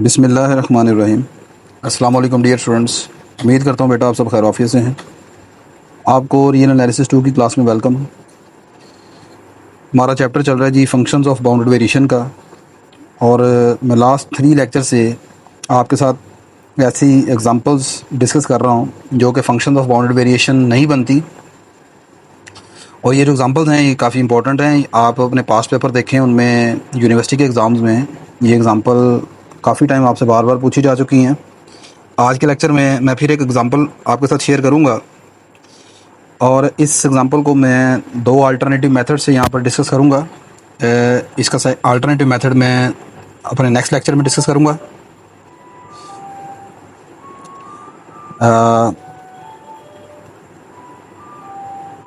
बिस्मिल्लाहिर्रहमानिर्रहीम। अस्सलाम वालेकुम डियर स्टूडेंट्स। उम्मीद करता हूँ बेटा आप सब खैर आफियत से हैं। आपको रियल एनालिसिस 2 की क्लास में वेलकम। हमारा चैप्टर चल रहा है जी फंक्शंस ऑफ बाउंडेड वेरिएशन का, और मैं लास्ट 3 लेक्चर से आपके साथ ऐसी एग्जांपल्स डिस्कस कर रहा हूँ जो कि फंक्शंस ऑफ बाउंडेड वेरिएशन नहीं बनती। और ये जो एग्जांपल्स हैं ये काफ़ी इंपॉर्टेंट हैं। आप अपने पास्ट पेपर देखें, उनमें यूनिवर्सिटी के एग्ज़ाम्स में ये एग्ज़ाम्पल काफ़ी टाइम आपसे बार बार पूछी जा चुकी हैं। आज के लेक्चर में मैं फिर एक एग्ज़ाम्पल आपके साथ शेयर करूंगा, और इस एग्ज़ाम्पल को मैं 2 अल्टरनेटिव मेथड से यहाँ पर डिस्कस करूंगा। इसका अल्टरनेटिव मेथड मैं अपने नेक्स्ट लेक्चर में डिस्कस करूंगा।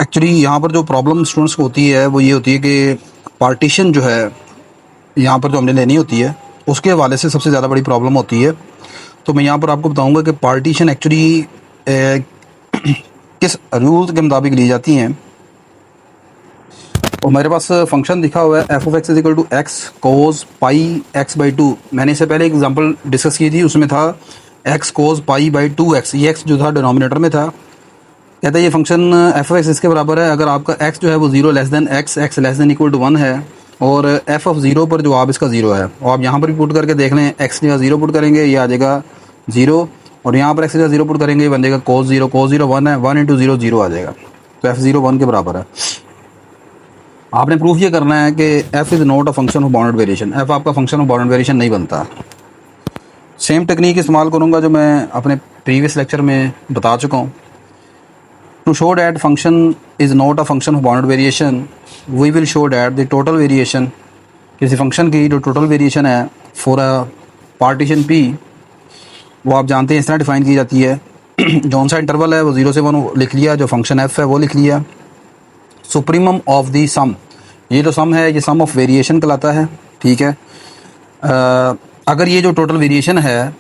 एक्चुअली यहाँ पर जो प्रॉब्लम स्टूडेंट्स को होती है वो ये होती है कि पार्टीशन जो है यहाँ पर जो हमने लेनी होती है उसके हवाले से सबसे ज़्यादा बड़ी प्रॉब्लम होती है। तो मैं यहाँ पर आपको बताऊँगा कि पार्टीशन एक्चुअली किस रूल के मुताबिक ली जाती हैं। और मेरे पास फंक्शन दिखा हुआ है f of x is equal to x cos pi x by two. मैंने इससे पहले एक एग्जांपल डिस्कस की थी, उसमें था x cos pi by two x. ये एक्स जो था डिनोमिनेटर में था। कहता है ये फंक्शन एफ ऑफ एक्स इसके बराबर है अगर आपका एक्स जो है वो 0 less than x less than equal to 1 है, और एफ ऑफ 0 पर जवाब इसका 0 है। और आप यहाँ पर भी पुट करके देख लें, एक्स जगह 0 पुट करेंगे ये आ जाएगा 0, और यहाँ पर एक्स जगह 0 पुट करेंगे ये बन जाएगा कोज 0 1 है, 1 इंटू 0 0 आ जाएगा। तो एफ 0 1 के बराबर है। आपने प्रूफ ये करना है कि F is not a function of bounded variation. F आपका फंक्शन ऑफ बाउंडेड वेरिएशन नहीं बनता। सेम टेक्निक इस्तेमाल करूँगा जो मैं अपने प्रीवियस लेक्चर में बता चुका हूँ। To show that function is not a function of bounded variation we will show that the total variation, किसी फंक्शन की जो टोटल वेरिएशन है फॉर अ पार्टीशन पी, वो आप जानते हैं इस तरह डिफाइन की जाती है। जौन सा इंटरवल है वो 0 से 1 लिख लिया, जो फंक्शन एफ है वो लिख लिया। सुप्रीमम ऑफ दी सम, ये जो सम है ये सम ऑफ वेरिएशन कहलाता है। ठीक है। अगर ये जो टोटल वेरिएशन है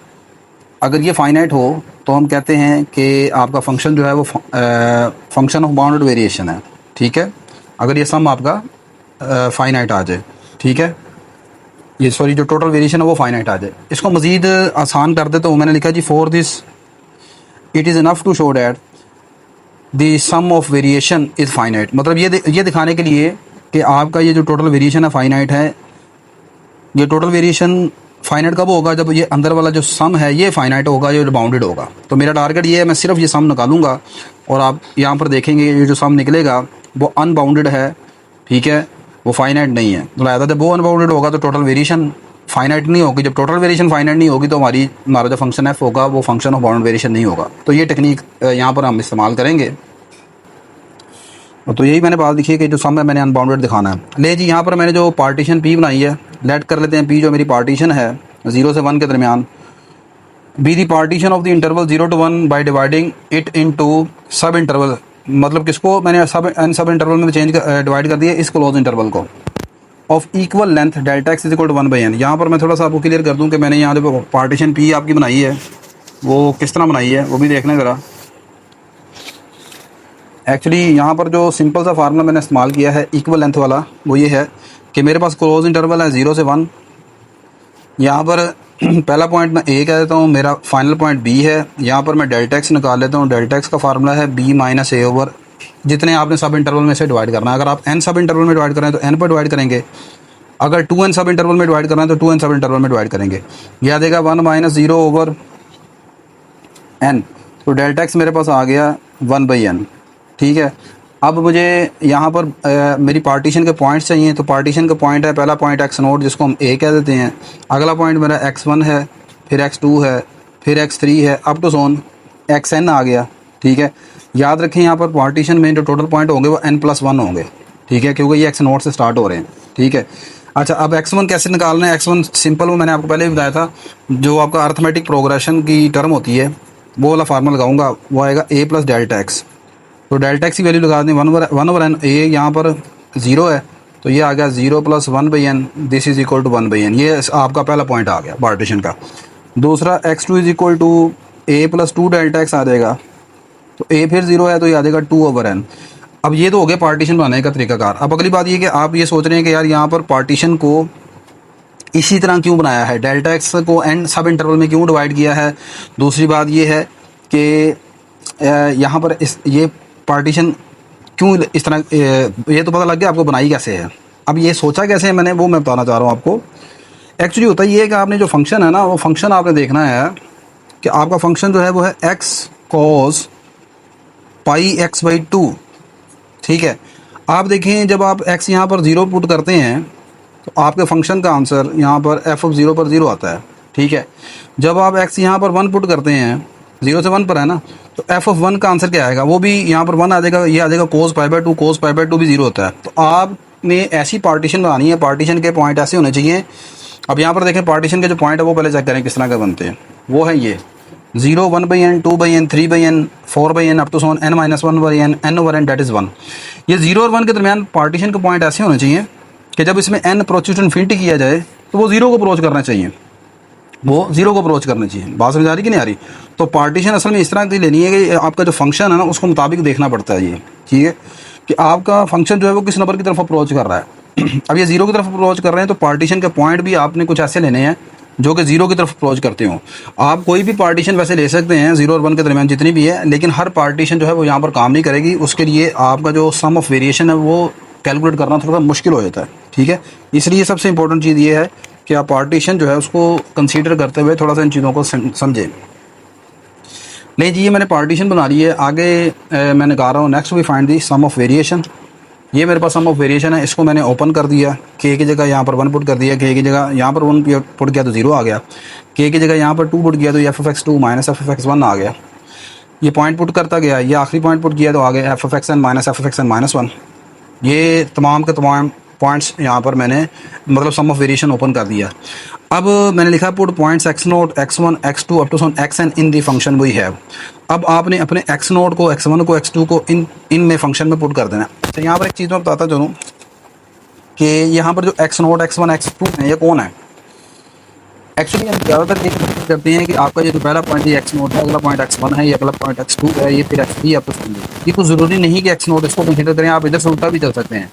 अगर ये फाइनाइट हो तो हम कहते हैं कि आपका फंक्शन जो है वो फंक्शन ऑफ बाउंडेड वेरिएशन है। ठीक है, अगर ये सम आपका फाइनाइट आ जाए। ठीक है, ये सॉरी जो टोटल वेरिएशन है वो फाइनाइट आ जाए। इसको मज़ीद आसान कर दे तो मैंने लिखा g for this it is enough to show that the sum of variation is finite. मतलब ये दिखाने के लिए कि आपका ये जो टोटल वेरिएशन है फाइनाइट है। ये टोटल वेरिएशन फाइनाइट कब होगा? जब ये अंदर वाला जो सम है ये फाइनाइट होगा, ये बाउंडेड होगा। तो मेरा टारगेट ये है, मैं सिर्फ ये सम निकालूंगा और आप यहाँ पर देखेंगे ये जो सम निकलेगा वो अनबाउंडेड है। ठीक है, वो फाइनाइट नहीं है। तो लिहाजा जब वो अनबाउंडेड होगा तो टोटल वेरिएशन फाइनाइट नहीं होगी। जब टोटल वेरिएशन फाइनाइट नहीं होगी तो हमारा जो फंक्शन एफ होगा वो फंक्शन ऑफ बाउंडेड वेरिएशन नहीं होगा। तो ये टेक्निक यहाँ पर हम इस्तेमाल करेंगे। तो यही मैंने बात लिखी है कि जो सम है मैंने अनबाउंडेड दिखाना है। ले जी, यहाँ पर मैंने जो पार्टीशन पी बनाई है, लेट कर लेते हैं पी जो मेरी पार्टीशन है 0 से 1 के दरमियान, be the partition of the interval 0 to 1 by dividing it into सब इंटरवल। मतलब किसको मैंने सब इंटरवल में चेंज डिवाइड कर दिया, इस क्लोज इंटरवल को, of equal length delta x is equal to 1 by n. यहाँ पर मैं थोड़ा सा आपको क्लियर कर दूँ कि मैंने यहाँ जो पार्टीशन पी आपकी बनाई है वो किस तरह बनाई है, वो भी देखना ज़रा। एक्चुअली यहाँ पर जो सिंपल सा फार्मूला मैंने इस्तेमाल किया है इक्वल लेंथ वाला, वो ये है कि मेरे पास क्लोज इंटरवल है 0 से 1। यहाँ पर पहला पॉइंट मैं ए कह देता हूँ, मेरा फाइनल पॉइंट बी है। यहाँ पर मैं डेल्टा एक्स निकाल लेता हूँ। डेल्टा एक्स का फार्मूला है बी माइनस ए ओवर जितने आपने सब इंटरवल में से डिवाइड करना है। अगर आप एन सब इंटरवल में डिवाइड करें तो एन पर डिवाइड करेंगे, अगर 2n सब इंटरवल में डिवाइड करना है तो 2n सब इंटरवल में डिवाइड करेंगे। यह आ जाएगा 1 माइनस 0 ओवर एन। तो डेल्टा एक्स मेरे पास आ गया 1 बाई एन। ठीक है, अब मुझे यहाँ पर मेरी पार्टीशन के पॉइंट्स चाहिए। तो पार्टीशन का पॉइंट है, पहला पॉइंट एक्स नोट जिसको हम ए कह देते हैं, अगला पॉइंट मेरा x1 है, फिर x2 है, फिर x3 है, अप टू सोन xn आ गया। ठीक है, याद रखें यहाँ पर पार्टीशन में जो टोटल पॉइंट होंगे वो n+1 होंगे। ठीक है, क्योंकि ये x नोट से स्टार्ट हो रहे हैं। ठीक है, अच्छा अब x1 कैसे निकालना है? x1 सिंपल वो मैंने आपको पहले भी बताया था, जो आपका अर्थमेटिक प्रोग्रेशन की टर्म होती है वो वाला फार्मूला लगाऊंगा, वो आएगा a प्लस डेल्टा एक्स। तो डेल्टा एक्स की वैल्यू लगा दें 1 ओवर एन। ए यहाँ पर 0 है तो ये आ गया 0 plus 1 by n, this is equal to 1 by n. ये आपका पहला पॉइंट आ गया पार्टीशन का। दूसरा x2 is equal to a plus 2 delta x आ जाएगा। तो ए फिर 0 है तो ये आ जाएगा 2 ओवर एन। अब ये तो हो गया पार्टीशन बनाने का तरीकाकार। अब अगली बात ये कि आप ये सोच रहे हैं कि यार यहाँ पर पार्टीशन को इसी तरह क्यों बनाया है, डेल्टा एक्स को एन सब इंटरवल में क्यों डिवाइड किया है। दूसरी बात ये है कि यहाँ पर इस ये पार्टीशन क्यों इस तरह, ये तो पता लग गया आपको बनाई कैसे है। अब ये सोचा कैसे है मैंने, वो मैं बताना चाह रहा हूँ आपको। एक्चुअली होता ये है कि आपने जो फंक्शन है ना, वो फंक्शन आपने देखना है कि आपका फंक्शन जो है वो है x cos pi x by to. ठीक है, आप देखें जब आप x यहाँ पर 0 पुट करते हैं तो आपके फंक्शन का आंसर यहाँ पर f ऑफ 0 पर 0 आता है। ठीक है, जब आप x यहाँ पर 1 पुट करते हैं, 0 से 1 पर है ना, तो f ऑफ 1 का आंसर क्या आएगा, वो भी यहाँ पर 1 आ जाएगा। ये आ जाएगा cos pi by two, cos pi by two भी 0 होता है। तो आपने ऐसी पार्टीशन बनानी है, पार्टीशन के पॉइंट ऐसे होने चाहिए। अब यहाँ पर देखें पार्टीशन के जो पॉइंट है वो पहले चेक करें किस तरह के बनते हैं। वो है ये 0 1 by n, 2 by n, 3 by n, 4 by n, up to so on n minus 1 by n, n over n that is 1। ये 0 और 1 के दरमियान पार्टीशन के पॉइंट ऐसे होने चाहिए कि जब इसमें n अप्रोच टू इन्फिनिटी किया जाए तो वो 0 को अप्रोच करना चाहिए, वो 0 को अप्रोच करना चाहिए। बात समझ आ रही कि नहीं आ रही। तो पार्टीशन असल में इस तरह की लेनी है कि आपका जो फंक्शन है ना उसको मुताबिक देखना पड़ता है ये, ठीक है, कि आपका फंक्शन जो है वो किस नंबर की तरफ अप्रोच कर रहा है। अब ये 0 की तरफ अप्रोच कर रहे हैं तो पार्टीशन के पॉइंट भी आपने कुछ ऐसे लेने हैं जो कि 0 की तरफ अप्रोच करते हो। आप कोई भी पार्टीशन वैसे ले सकते हैं 0 और 1 के दरमियान जितनी भी है, लेकिन हर पार्टीशन जो है वो यहाँ पर काम नहीं करेगी। उसके लिए आपका जो सम ऑफ वेरिएशन है वो कैलकुलेट करना थोड़ा मुश्किल हो जाता है। ठीक है, इसलिए सबसे इंपॉर्टेंट चीज़ ये है कि आप पार्टीशन जो है उसको कंसीडर करते हुए थोड़ा सा इन चीज़ों को समझें। नहीं जी, ये मैंने पार्टीशन बना ली है। आगे मैंने कहा रहा हूँ next we find the sum of variation. ये मेरे पास सम ऑफ वेरिएशन है, इसको मैंने ओपन कर दिया, के की जगह यहाँ पर 1 पुट कर दिया, के की जगह यहाँ पर 1 पुट किया तो 0 आ गया, के की जगह यहाँ पर 2 पुट किया तो f of x 2 minus f of x 1 आ गया। ये पॉइंट पुट करता गया, ये आखिरी पॉइंट पुट किया तो आ गया f of x n minus f of x n minus 1। ये तमाम के तमाम पॉइंट्स यहाँ पर मैंने मतलब सम ऑफ वेरिएशन ओपन कर दिया। अब मैंने लिखा put points x naught x one x two up to some x n in the function we have. अब आपने अपने एक्स नोट को एक्स वन को एक्स टू को इन में फंक्शन में पुट कर देना। तो यहाँ पर एक चीज़ मैं बताता चलूँ कि यहाँ पर जो x naught x one x two है ये कौन है। एक्चुअली हम ज़्यादातर एक करते हैं कि आपका ये जो पहला पॉइंट ये एक्स नोट है, अगला पॉइंट एक्स वन है, ये अगला पॉइंट एक्स टू है, ये फिर एक्स थ्री आपको समझिए। ये कुछ ज़रूरी नहीं कि एक्स नोट इसको कंसिडर करें, आप इधर से उल्टा भी चल सकते हैं।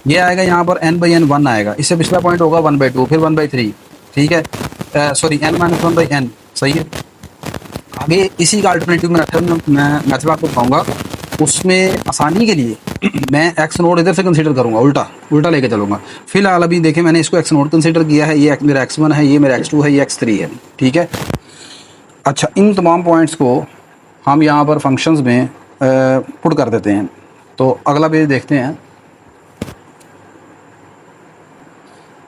ये आएगा यहाँ पर n बाई एन 1 आएगा, इससे पिछला पॉइंट होगा 1 बाई 2, फिर 1 बाई 3। ठीक है, sorry n minus 1 by n, सही है। आगे इसी का अल्टरनेटिव मैं मैथड आपको बताऊँगा, उसमें आसानी के लिए मैं एक्स नोट इधर से कंसीडर करूँगा, उल्टा लेके चलूँगा। फिलहाल अभी देखें मैंने इसको एक्स नोट कंसीडर किया है, ये मेरा x1 है, ये मेरा x2 है, ये x3 है। ठीक है, अच्छा इन तमाम पॉइंट्स को हम यहाँ पर फंक्शंस में पुट कर देते हैं। तो अगला पेज देखते हैं।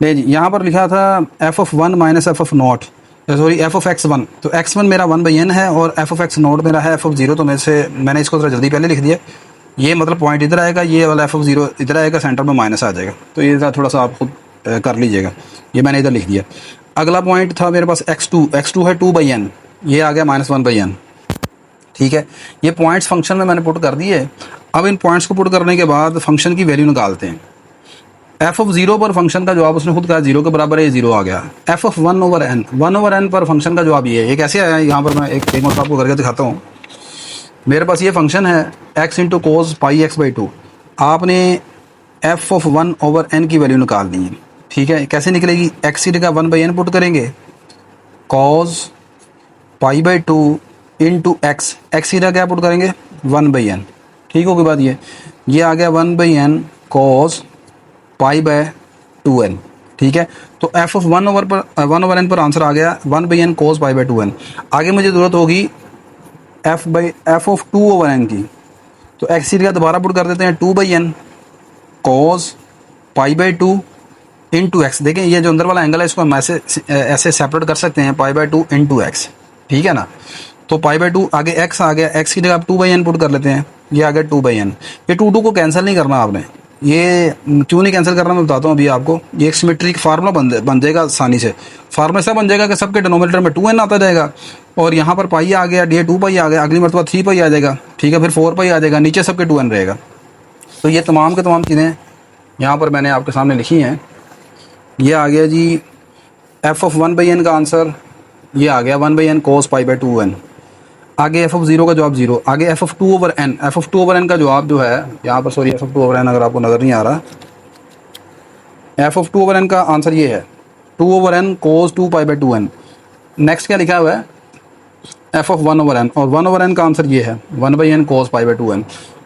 नहीं जी, यहाँ पर लिखा था F of 1 minus f of not, sorry f of x 1। तो x1 मेरा 1 बाई एन है और एफ ऑफ एक्स नोट मेरा है एफ ऑफ 0। तो मैंने इसको थोड़ा जल्दी पहले लिख दिया। ये मतलब पॉइंट इधर आएगा, ये वाला एफ ऑफ 0 इधर आएगा, सेंटर में माइनस आ जाएगा। तो ये थोड़ा सा आप खुद कर लीजिएगा, ये मैंने इधर लिख दिया। अगला पॉइंट था मेरे पास x2 है 2 बाई एन, ये आ गया माइनस 1 बाई एन। ठीक है, ये पॉइंट्स फंक्शन में मैंने पुट कर दिए। अब इन पॉइंट्स को पुट करने के बाद फंक्शन की वैल्यू निकालते हैं। एफ ऑफ 0 पर फंक्शन का जवाब उसने खुद कहा 0 के बराबर है, 0 आ गया। एफ ऑफ 1 ओवर एन पर फंक्शन का जवाब ये है। ये कैसे आया है, यहाँ पर मैं एक मतलब आपको करके दिखाता हूँ। मेरे पास ये फंक्शन है x into cos pi x by 2। आपने एफ ऑफ 1 ओवर एन की वैल्यू निकालनी है। ठीक है, कैसे निकलेगी, एक्स की जगह 1 बाई एन पुट करेंगे, cos pi by 2 into x की जगह क्या पुट करेंगे 1 बाई एन। ठीक होगी बात, ये आ गया 1 by n cos pi by 2n। ठीक है, तो एफ ऑफ 1 ओवर एन पर आंसर आ गया 1 by n cos pi by 2n। आगे मुझे ज़रूरत होगी एफ ऑफ 2 ओवर एन की। तो एक्स की जगह दोबारा पुट कर देते हैं 2 by n cos pi by 2 into x. देखें ये जो अंदर वाला एंगल है इसको हम ऐसे सेपरेट कर सकते हैं, पाई बाय 2 इंटू एक्स। ठीक है ना, तो पाई बाय 2 आगे एक्स आ गया, एक्स की जगह आप 2 बाई एन पुट कर लेते हैं, ये आ गया 2 बाई एन। ये 2 को कैंसिल नहीं करना आपने, ये क्यों नहीं कैंसिल करना मैं बताता हूँ अभी आपको। ये एक सिमेट्रिक फार्मूला बन जाएगा आसानी से। फार्मूला ऐसा बन जाएगा कि सबके डिनोमिनेटर में 2n आता जाएगा और यहाँ पर पाई आ गया, ये 2 पाई आ गया, अगली मरतबा 3 पाई आ जाएगा। ठीक है, फिर 4 पाई आ जाएगा, नीचे सबके 2n रहेगा। तो ये तमाम के तमाम चीज़ें यहाँ पर मैंने आपके सामने लिखी हैं। ये आ गया जी एफ ऑफ 1 बाई एन का आंसर, ये आ गया 1 by n cos pi by 2n। आगे एफ ऑफ 0 का जवाब 0। आगे एफ ऑफ 2 ओवर एन का जवाब जो है यहाँ पर, sorry f of 2 over n अगर आपको नज़र नहीं आ रहा, एफ ऑफ 2 ओवर एन का आंसर ये है 2/n cos 2π/2n। नेक्स्ट क्या लिखा हुआ है, f ऑफ 1/n, और 1/n का आंसर ये है 1/n cos π/2n।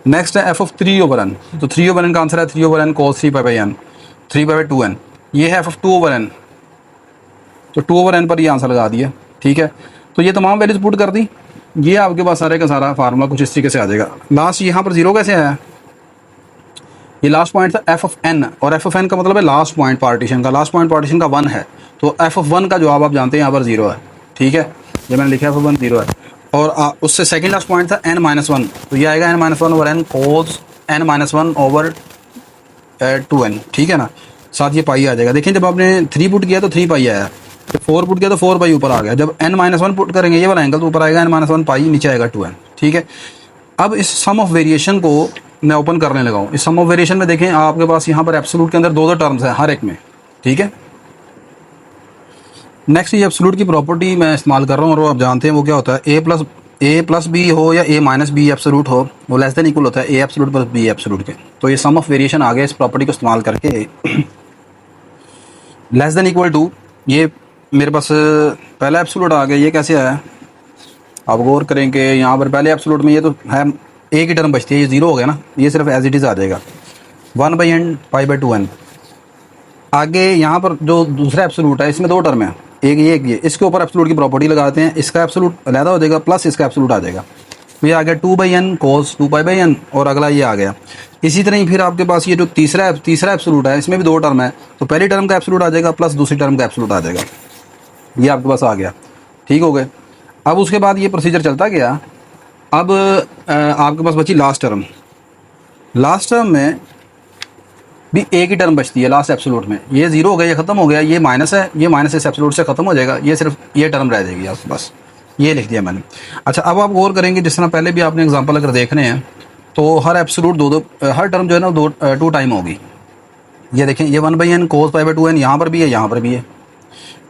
नेक्स्ट है f ऑफ 3/n, तो 3/n का आंसर है 3/n cos 3π/n 3π/2n। ये है f ऑफ 2/n, तो 2/n पर ये आंसर लगा दिया। ठीक है, तो ये तमाम वैल्यूज पुट कर दी, ये आपके पास सारे का सारा फार्मूला कुछ इस तरीके से आ जाएगा। लास्ट यहाँ पर 0 कैसे आया, ये लास्ट पॉइंट था f ऑफ n, और f ऑफ n का मतलब है लास्ट पॉइंट पार्टीशन का, लास्ट पॉइंट पार्टीशन का 1 है, तो f ऑफ 1 का जवाब आप जानते हैं यहाँ पर 0 है। ठीक है, ये मैंने लिखा f ऑफ 1 0 है, और उससे सेकंड लास्ट पॉइंट था n-1, तो ये आएगा n-1/n cos n-1/2n। ठीक है ना, साथ ये पाई आ जाएगा। देखिए जब आपने 3 पुट किया तो 3 पाई आया, जब 4 पुट किया तो 4 पाई ऊपर आ गया, जब n-1 पुट करेंगे ये वाला एंगल तो ऊपर आएगा n-1 पाई, नीचे आएगा 2n। ठीक है, अब इस सम ऑफ वेरिएशन को मैं ओपन करने लगा हूँ। इस सम ऑफ वेरिएशन में देखें आपके पास यहाँ पर एब्सोल्यूट के अंदर दो टर्म्स हैं हर एक में। ठीक है, नेक्स्ट ये एब्सोल्यूट की प्रॉपर्टी मैं इस्तेमाल कर रहा हूँ, और वो आप जानते हैं वो क्या होता है, a प्लस बी हो या a माइनस बी एब्सोल्यूट हो, वो लेस देन इक्वल होता है a absolute plus b absolute के। तो ये सम ऑफ वेरिएशन आ गया इस प्रॉपर्टी को इस्तेमाल करके, लेस देन इक्वल टू, ये मेरे पास पहला एब्सोल्यूट आ गया। ये कैसे आया, आप गौर करेंगे यहाँ पर पहले एब्सोल्यूट में ये तो है एक ही टर्म बचती है, ये 0 हो गया ना, ये सिर्फ एज इट इज़ आ जाएगा 1/n π/2n। आगे यहाँ पर जो दूसरा एब्सोल्यूट है इसमें दो टर्म है, एक ये, इसके ऊपर एब्सोल्यूट की प्रॉपर्टी लगाते हैं, इसका एब्सोल्यूट अलग हो जाएगा प्लस इसका एब्सोल्यूट आ जाएगा, तो ये आ गया 2/n cos 2π/n, और अगला ये आ गया। इसी तरह ही फिर आपके पास ये जो तीसरा एब्सोल्यूट है इसमें भी दो टर्म है, तो पहली टर्म का एब्सोल्यूट आ जाएगा प्लस दूसरी टर्म का एब्सोल्यूट आ जाएगा, ये आपके पास आ गया। ठीक हो गए, अब उसके बाद ये प्रोसीजर चलता गया। अब आपके पास बची लास्ट टर्म, लास्ट टर्म में भी एक ही टर्म बचती है लास्ट एब्सोल्यूट में, ये 0 हो गया, ये ख़त्म हो गया, ये माइनस है, ये माइनस इस एब्सोल्यूट से ख़त्म हो जाएगा, ये सिर्फ ये टर्म रह जाएगी आपके पास, ये लिख दिया मैंने। अच्छा, अब आप गौर करेंगे जिस तरह पहले भी आपने एग्जांपल अगर देखने हैं तो हर एब्सोल्यूट हर टर्म जो है ना 2 टाइम होगी। ये देखें, ये 1/n cos π/2n यहाँ पर भी है, यहाँ पर भी है,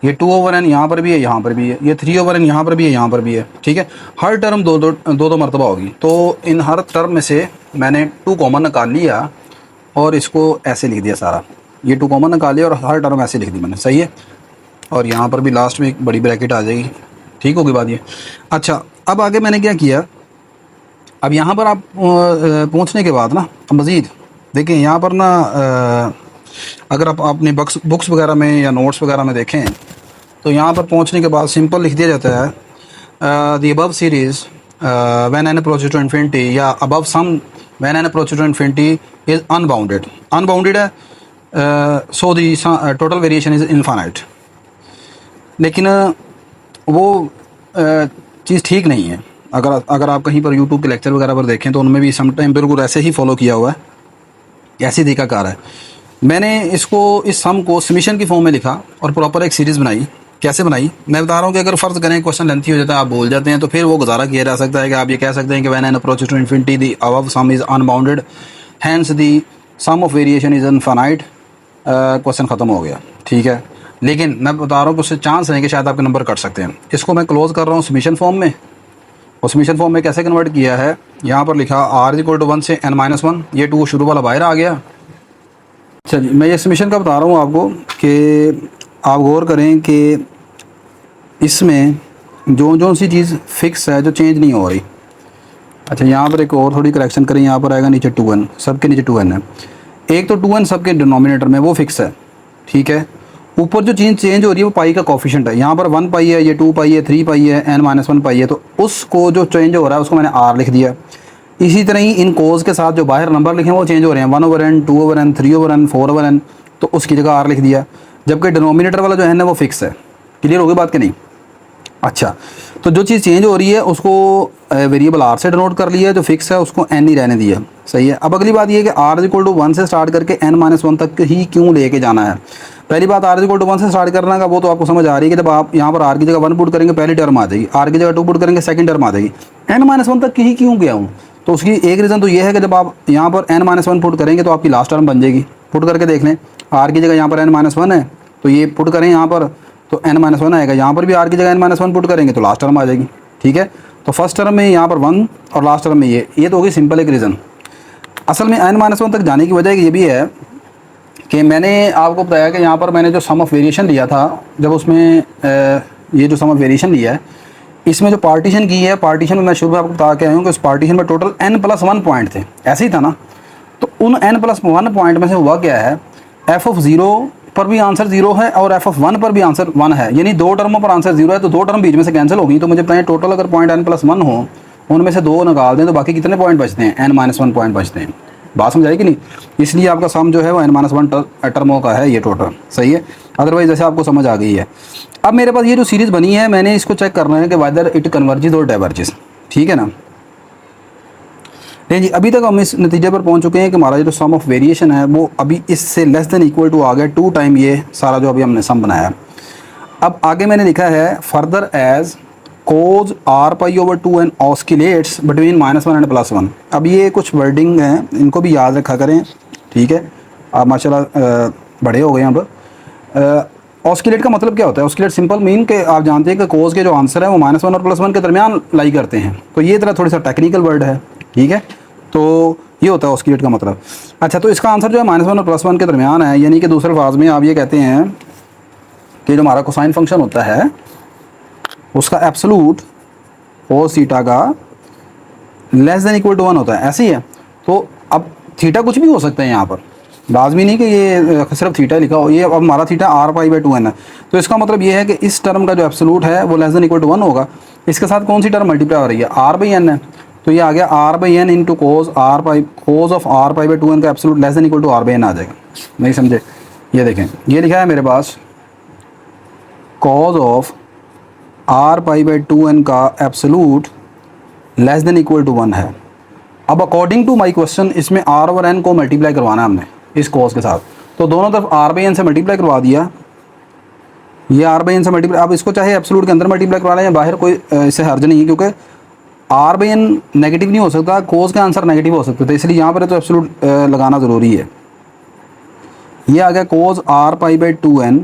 ये 2/n यहाँ पर भी है, यहाँ पर भी है, ये 3/n यहाँ पर भी है, यहाँ पर भी है। ठीक है, हर टर्म दो मरतबा होगी, तो इन हर टर्म में से मैंने 2 कॉमन निकाल लिया और इसको ऐसे लिख दिया सारा, ये 2 कॉमन निकाल लिया और हर टर्म ऐसे लिख दी मैंने। सही है, और यहाँ पर भी लास्ट में एक बड़ी ब्रैकेट आ जाएगी। ठीक होगी बात ये। अच्छा, अब आगे मैंने क्या किया, अब यहाँ पर आप पहुँचने के बाद ना मज़ीद देखें, यहाँ पर ना अगर आप अपने बुक्स वगैरह में या नोट्स वगैरह में देखें तो यहाँ पर पहुँचने के बाद सिंपल लिख दिया जाता है the above series when n approaches to infinity, या above sum when n approaches to infinity is unbounded. Unbounded है, so the total variation is infinite. लेकिन वो चीज़ ठीक नहीं है। अगर आप कहीं पर यूट्यूब के लेक्चर वगैरह पर देखें तो उनमें भी समटाइम बिल्कुल ऐसे ही फॉलो किया हुआ है, ऐसी तरीक़ाकार है। मैंने इसको इस सम को समीशन की फॉर्म में लिखा और प्रॉपर एक सीरीज़ बनाई। कैसे बनाई मैं बता रहा हूँ कि अगर फ़र्ज़ करें क्वेश्चन लेंथी हो जाता है, आप भूल जाते हैं, तो फिर वो गुजारा किया जा सकता है कि आप ये कह सकते हैं कि when n approaches to infinity the above sum is unbounded hence the sum of variation is infinite, question ख़त्म हो गया। ठीक है, लेकिन मैं बता रहा हूँ कि उससे चांस है कि शायद आपके नंबर कट सकते हैं। इसको मैं क्लोज़ कर रहा हूँ समीशन फॉर्म में, और समीशन फॉर्म में कैसे कन्वर्ट किया है, यहाँ पर लिखा r=1 से n-1, ये 2 शुरू वाला बाहर आ गया। चलिए, मैं ये समीशन का बता रहा हूँ आपको कि आप गौर करें कि इसमें जो सी चीज़ फिक्स है जो चेंज नहीं हो रही। अच्छा, यहाँ पर एक और थोड़ी करेक्शन करें, यहाँ पर आएगा नीचे 2n, सबके नीचे 2n है। एक तो 2n सबके डिनोमिनेटर में वो फिक्स है। ठीक है, ऊपर जो चीज़ चेंज हो रही है वो पाई का कोफिशिएंट है, यहाँ पर 1 पाई है, ये 2 पाई है, 3 पाई है, n-1 पाई है, तो उसको जो चेंज हो रहा है उसको मैंने r लिख दिया। इसी तरह ही इन कोज के साथ जो बाहर नंबर लिखे हैं वो चेंज हो रहे हैं, 1/n, 2/n, 3/n, 4/n, तो उसकी जगह r लिख दिया। जबकि डिनोमिनेटर वाला जो है ना वो फिक्स है। क्लियर होगी बात कि नहीं? अच्छा, तो जो चीज़ चेंज हो रही है उसको वेरिएबल r से डिनोट कर लिया, जो फिक्स है उसको n ही रहने दिया। सही है। अब अगली बात ये है कि r=1 से स्टार्ट करके n-1 तक ही क्यों लेके जाना है। पहली बात, r=1 से स्टार्ट करना का वो तो आपको समझ आ रही है कि जब आप यहाँ पर r की जगह 1 पुट करेंगे पहली टर्म आ जाएगी, r की जगह 2 पुट करेंगे सेकंड टर्म आ जाएगी। n-1 तक ही क्यों गया हूँ, तो उसकी एक रीज़न तो ये है कि जब आप यहाँ पर n-1 पुट करेंगे तो आपकी लास्ट टर्म बन जाएगी। पुट करके देख लें, r की जगह यहाँ पर n-1 है तो ये पुट करें यहाँ पर तो n-1 आएगा, यहाँ पर भी r की जगह n-1 पुट करेंगे तो लास्ट टर्म आ जाएगी। ठीक है, तो फर्स्ट टर्म में यहाँ पर 1 और लास्ट टर्म में ये तो होगी सिंपल एक रीज़न। असल में n-1 तक जाने की वजह ये भी है कि मैंने आपको बताया कि यहाँ पर मैंने जो सम ऑफ वेरिएशन लिया था, जब उसमें ये जो सम ऑफ वेरिएशन लिया है, इसमें जो पार्टीशन की है, पार्टीशन में मैं शुरू में आपको बता के आया हूँ कि उस पार्टीशन में टोटल n+1 पॉइंट थे, ऐसे ही था ना। तो उन n+1 पॉइंट में से हुआ क्या है, f(0) पर भी आंसर 0 है और f(1) पर भी आंसर 1 है, यानी दो टर्मों पर आंसर 0 है, तो दो टर्म बीच में से कैंसिल होगी। तो मुझे बताएं टोटल अगर पॉइंट n+1 हो, उनमें से 2 निकाल दें तो बाकी कितने पॉइंट बचते हैं, n-1 पॉइंट बचते हैं। बात समझ आई कि नहीं? इसलिए आपका सम जो है वो n-1 टर्मों का है ये टोटल, सही है। अदरवाइज जैसे आपको समझ आ गई है। अब मेरे पास ये जो सीरीज़ बनी है, मैंने इसको चेक करना है कि वेदर इट कन्वर्जेस और डाइवर्जेस, ठीक है ना। नहीं जी, अभी तक हम इस नतीजे पर पहुंच चुके हैं कि हमारा जो सम ऑफ वेरिएशन है वो अभी इससे लेस देन इक्वल टू आ गया 2 टाइम ये सारा जो अभी हमने सम बनाया। अब आगे मैंने लिखा है further as cos r π/2 and oscillates between -1 and +1। अब ये कुछ वर्डिंग हैं, इनको भी याद रखा करें, ठीक है। आप माशाल्लाह बड़े हो गए हैं अब। ऑस्किलेट का मतलब क्या होता है? ऑस्किलेट सिंपल मीन के आप जानते हैं कि कोस के जो आंसर है वो -1 और +1 के दरमियान लाई करते हैं, तो ये तरह थोड़ी सा टेक्निकल वर्ड है, ठीक है। तो ये होता है ऑस्किलेट का मतलब। अच्छा, तो इसका आंसर जो है -1 और +1 के दरमियान है, यानी कि दूसरे अल्फाज में आप ये कहते हैं कि जो हमारा कोसाइन फंक्शन होता है उसका एब्सोलूट कोस थीटा का लेस देन इक्वल टू 1 होता है, ऐसे ही है। तो अब थीटा कुछ भी हो सकता है यहाँ पर, लाजमी नहीं कि ये सिर्फ थीटा लिखा हो। ये अब हमारा थीटा r π/2n है, तो इसका मतलब ये है कि इस टर्म का जो एब्सोलूट है वो लेस देन इक्वल टू 1 होगा। इसके साथ कौन सी टर्म मल्टीप्लाई हो रही है? r/n है, तो ये आ गया r/n into cos of r π/2n का absolute less than equal to r/n आ जाएगा। नहीं समझे? ये देखें, ये लिखा है मेरे पास कॉज ऑफ r π/2n का absolute less than equal to 1 है। अब अकॉर्डिंग टू माई क्वेश्चन इसमें r और n को मल्टीप्लाई करवाना है हमने इस कॉज के साथ, तो दोनों तरफ r/n से मल्टीप्लाई करवा दिया, ये r/n से मल्टीप्लाई। अब इसको चाहे एब्सोलूट के अंदर मल्टीप्लाई करवा लें या बाहर, कोई इससे हर्ज नहीं है, क्योंकि r/n नेगेटिव नहीं हो सकता, कोज का आंसर नेगेटिव हो सकता है, तो इसलिए यहाँ पर तो एब्सोलूट लगाना ज़रूरी है। ये आ गया कोज r π/2n,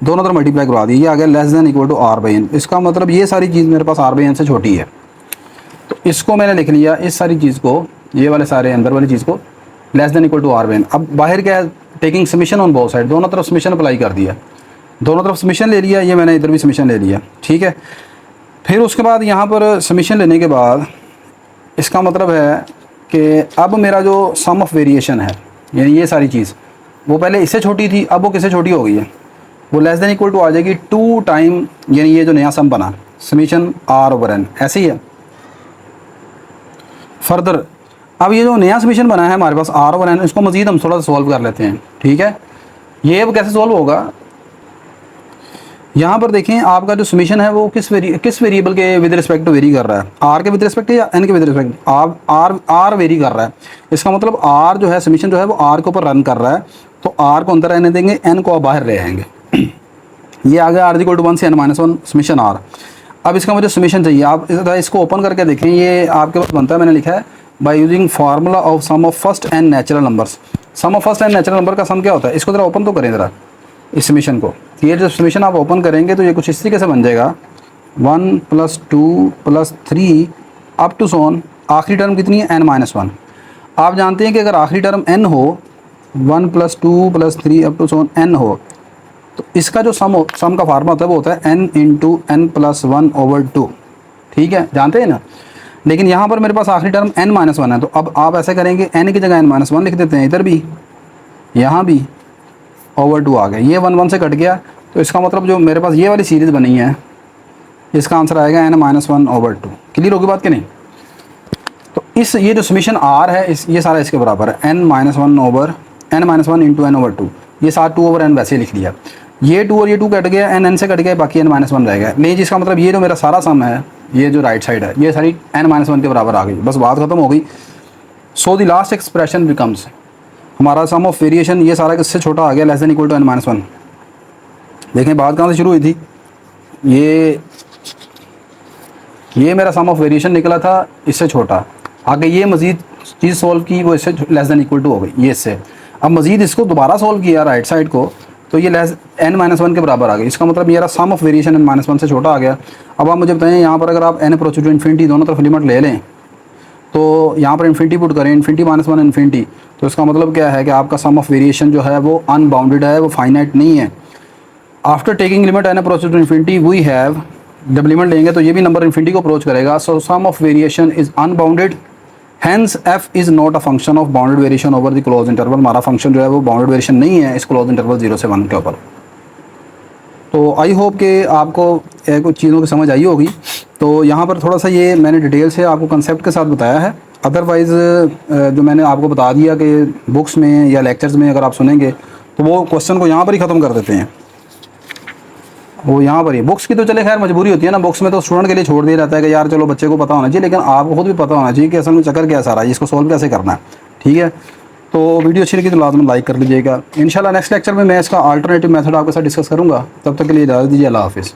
दोनों तरफ मल्टीप्लाई करवा दी, ये आ गया less than equal to r/n। इसका मतलब ये सारी चीज़ मेरे पास r/n से छोटी है, तो इसको मैंने लिख लिया, इस सारी चीज़ को, ये वाले सारे अंदर वाली चीज़ को less than equal to r/n। अब बाहर क्या है, taking summation on both side, दोनों तरफ समीशन अप्लाई कर दिया, दोनों तरफ समीशन ले लिया, ये मैंने इधर भी समीशन ले लिया, ठीक है। फिर उसके बाद यहाँ पर समीशन लेने के बाद इसका मतलब है कि अब मेरा जो सम ऑफ वेरिएशन है, यानी ये सारी चीज़, वो पहले इससे छोटी थी, अब वो किससे छोटी हो गई है, वो लेस देन इक्वल टू आ जाएगी 2 टाइम, यानी ये जो नया सम बना समीशन r/n, ऐसे ही है। फर्दर अब ये जो नया समीशन बना है हमारे पास r/n, इसको मज़ीद हम थोड़ा सा सॉल्व कर लेते हैं, ठीक है। ये अब कैसे सॉल्व होगा, यहाँ पर देखें आपका जो समीशन है वो किस वेरिएबल के विद रिस्पेक्ट टू वेरी कर रहा है, r के विद रिस्पेक्ट या n के विद रिस्पेक्ट? r वेरी कर रहा है, इसका मतलब r जो है समीशन जो है वो r के ऊपर रन कर रहा है, तो r को अंदर रहने देंगे, n को बाहर ले आएंगे। ये आ गया r=1 से n-1 समीशन r। अब इसका मुझे समीशन चाहिए, आप इसको ओपन करके देखें, ये आपके पास बनता है, मैंने लिखा है by using formula of sum of first n natural numbers. Sum of first n natural number का सम क्या होता है, इसको ज़रा ओपन तो करें ज़रा इस समीशन को। ये जो समीशन आप ओपन करेंगे तो ये कुछ इस तरीके से बन जाएगा, 1 + 2 + 3 अप टू सोन, आखिरी टर्म कितनी है, n-1। आप जानते हैं कि अगर आखिरी टर्म n हो, 1 + 2 + 3 अप टू सोन n हो, तो इसका जो सम का फार्मूला होता है वो होता है n × n+1/2, ठीक है, जानते हैं ना। लेकिन यहाँ पर मेरे पास आखिरी टर्म n-1 है, तो अब आप ऐसे करेंगे, n की जगह n-1 लिख देते हैं, इधर भी यहाँ भी /2 आ गया, ये 1 से कट गया, तो इसका मतलब जो मेरे पास ये वाली सीरीज़ बनी है इसका आंसर आएगा n-1/2। क्लियर होगी बात कि नहीं? तो ये जो समीशन r है ये सारा इसके बराबर है, n-1 × n/2, ये साथ 2/n वैसे लिख लिया, ये 2 और ये 2 कट गया, n से कट गया, बाकी n-1 रह गया। नहीं, जिसका मतलब ये जो मेरा सारा सम है, ये जो राइट साइड है, ये सारी n-1 के बराबर आ गई, बस बात खत्म हो गई। So the last expression becomes, हमारा सम ऑफ वेरिएशन ये सारा किससे छोटा आ गया, less than equal to n-1। देखें बात कहाँ से शुरू हुई थी, ये मेरा सम ऑफ वेरिएशन निकला था इससे छोटा, आगे ये मज़ीद चीज़ सोल्व की, वो इससे लेस देन इक्वल टू हो गई, ये इससे। अब मज़ीद इसको दोबारा सोल्व किया राइट साइड को, तो ये n-1 के बराबर आ गई, इसका मतलब मेरा सम ऑफ वेरिएशन n-1 से छोटा आ गया। अब आप मुझे बताएं, यहाँ पर अगर आप n अप्रोच टू इन्फिनिटी दोनों तरफ लिमिट ले लें, तो यहाँ पर इन्फिनिटी पुट करें, इन्फिनिटी माइनस वन इन्फिनिटी, तो इसका मतलब क्या है कि आपका सम ऑफ वेरिएशन जो है वो अनबाउंडेड है, वो फाइनाइट नहीं है। After taking limit n approach to infinity we have, जब लिमिट लेंगे तो ये भी नंबर इन्फिनिटी को अप्रोच करेगा। So sum of variation is unbounded, hence f is not a function of bounded variation over the closed interval. हमारा function जो है वो बाउंडेड वेरिएशन नहीं है इस क्लोज इंटरवल 0 से 1 के ऊपर। तो आई होप कि आपको कुछ चीज़ों की समझ आई होगी। तो यहाँ पर थोड़ा सा ये मैंने डिटेल से आपको कंसेप्ट के साथ बताया है। अदरवाइज़ जो मैंने आपको बता दिया कि बुक्स में या लेक्चर्स में अगर आप सुनेंगे तो वो क्वेश्चन को यहाँ पर ही ख़त्म कर देते हैं, वो यहाँ पर ही। बुक्स की तो चले खैर मजबूरी होती है ना, बुक्स में तो स्टूडेंट के लिए छोड़ दिया जाता है कि यार चलो बच्चे को पता होना चाहिए, लेकिन आपको खुद भी पता होना चाहिए कि असल में चक्कर क्या सारा है, इसको सॉल्व कैसे करना है। ठीक है, तो वीडियो अच्छी लगी तो लाजमी लाइक कर लीजिएगा। इंशाल्लाह नेक्स्ट लेक्चर में मैं इसका अल्टरनेटिव मेथड आपके साथ डिस्कस करूँगा। तब तक के लिए इजाज़त दीजिए, अल्लाह हाफ़िज़।